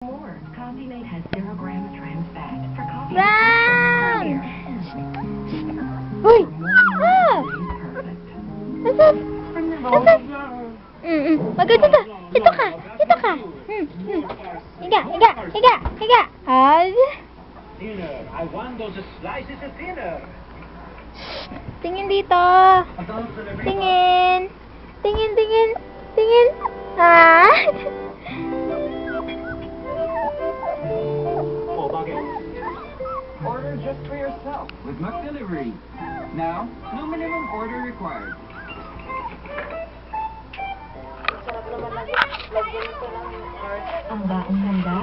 More. Coffee Mate has 0 grams trans fat for coffee. Brown! Uy! Ah! Perfect. Nasaan? Nasaan? Maganda to. Dito ka. Dito ka. Higa, higa, higa, higa. Ay. Dinner. I want those slices of dinner. Tingin dito. Tingin. Tingin, tingin. Tingin. Ah. Oh, bakit? Order just for yourself with McDelivery. Now, no minimum order required. Ang baong handa.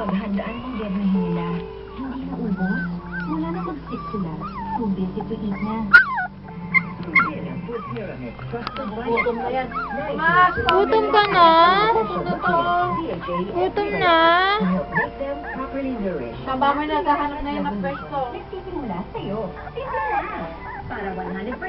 Paghandaan ng biyernes nila. Hindi na ubos. Mula na mag-stick sila. Too busy to eat na. Gutom na yan. Gutom ka na? Gutom na? Baba mo naghahanap na yung pwesto. Nagsisimula sa'yo. Simple lang. Para 100%